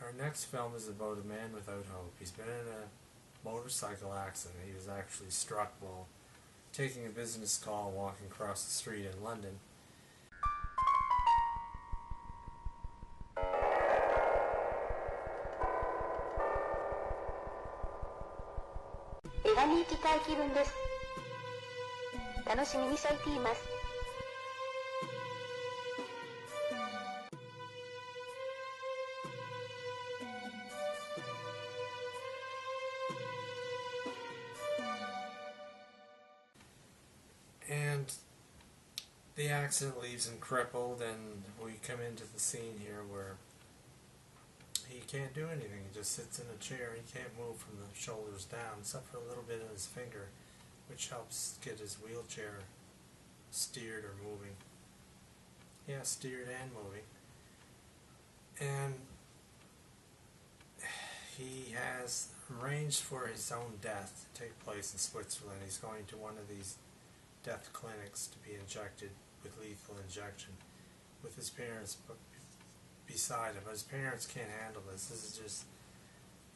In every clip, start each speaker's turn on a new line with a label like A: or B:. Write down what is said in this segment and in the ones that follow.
A: Our next film is about a man without hope. He's been in a motorcycle accident. He was actually struck while taking a business call walking across the street in London. And the accident leaves him crippled, and we come into the scene here where he can't do anything. He just sits in a chair. He can't move from the shoulders down, except for a little bit of his finger, which helps get his wheelchair steered or moving. Yeah, steered and moving. And he has arranged for his own death to take place in Switzerland. He's going to one of these death clinics to be injected with lethal injection with his parents beside him. But his parents can't handle this. This is just,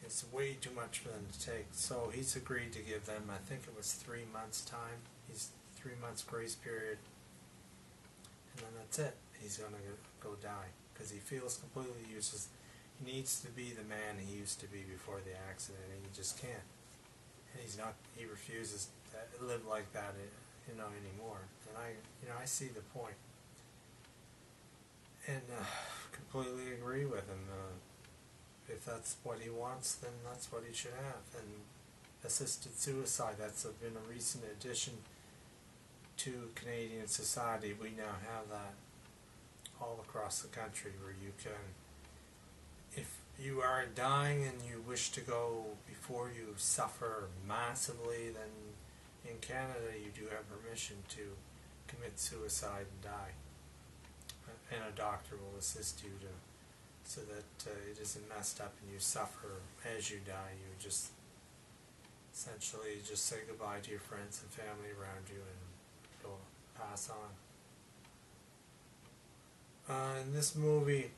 A: it's way too much for them to take. So he's agreed to give them, I think it was 3 months time. He's 3 months grace period. And then that's it. He's going to go die because he feels completely useless. He needs to be the man he used to be before the accident, and he just can't. And he's not. He refuses to live like that, anymore. And I see the point, and completely agree with him. If that's what he wants, then that's what he should have. And assisted suicide, that's been a recent addition to Canadian society. We now have that all across the country, where you can, if you are dying and you wish to go before you suffer massively, then in Canada you do have permission to commit suicide and die. And a doctor will assist you so that it isn't messed up and you suffer as you die. You just essentially just say goodbye to your friends and family around you and go pass on. In this movie,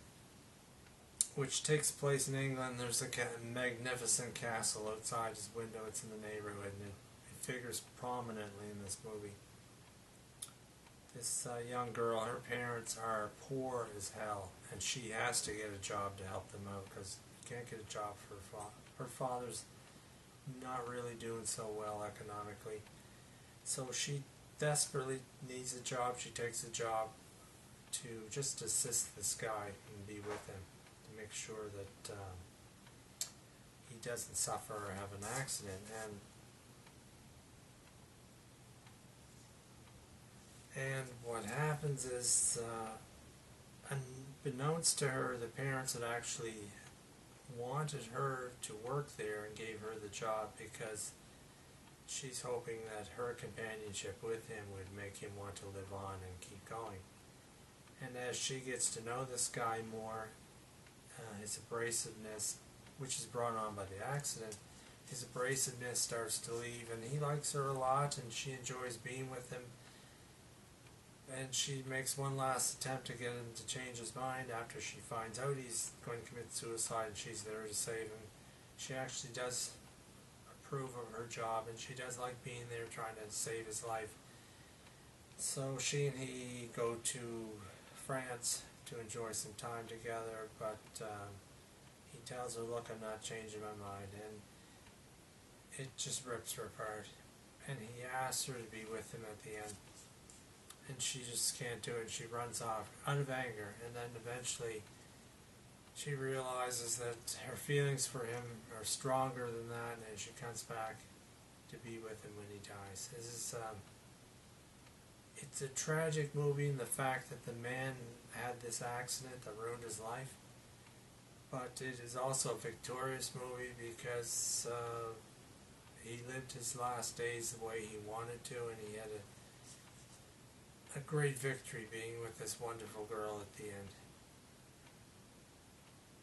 A: which takes place in England, there's a magnificent castle outside his window. It's in the neighborhood, and it figures prominently in this movie. This young girl, her parents are poor as hell, and she has to get a job to help them out because she can't get a job for her father. Her father's not really doing so well economically, so she desperately needs a job. She takes a job to just assist this guy and be with him, to make sure that he doesn't suffer or have an accident. And what happens is, unbeknownst to her, the parents had actually wanted her to work there and gave her the job because she's hoping that her companionship with him would make him want to live on and keep going. And as she gets to know this guy more, his abrasiveness, which is brought on by the accident, his abrasiveness starts to leave, and he likes her a lot, and she enjoys being with him. And she makes one last attempt to get him to change his mind after she finds out he's going to commit suicide, and she's there to save him. She actually does approve of her job, and she does like being there trying to save his life. So she and he go to France to enjoy some time together, but he tells her, look, I'm not changing my mind, and it just rips her apart. And he asks her to be with him at the end, and she just can't do it. She runs off out of anger, and then eventually she realizes that her feelings for him are stronger than that, and she comes back to be with him when he dies. This is it's a tragic movie in the fact that the man had this accident that ruined his life, but it is also a victorious movie because he lived his last days the way he wanted to, and he had a great victory being with this wonderful girl at the end.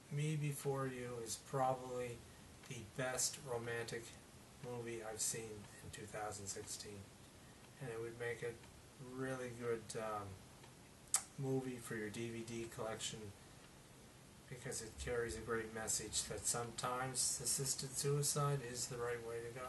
A: Me Before You is probably the best romantic movie I've seen in 2016, and it would make it really good movie for your DVD collection because it carries a great message that sometimes assisted suicide is the right way to go.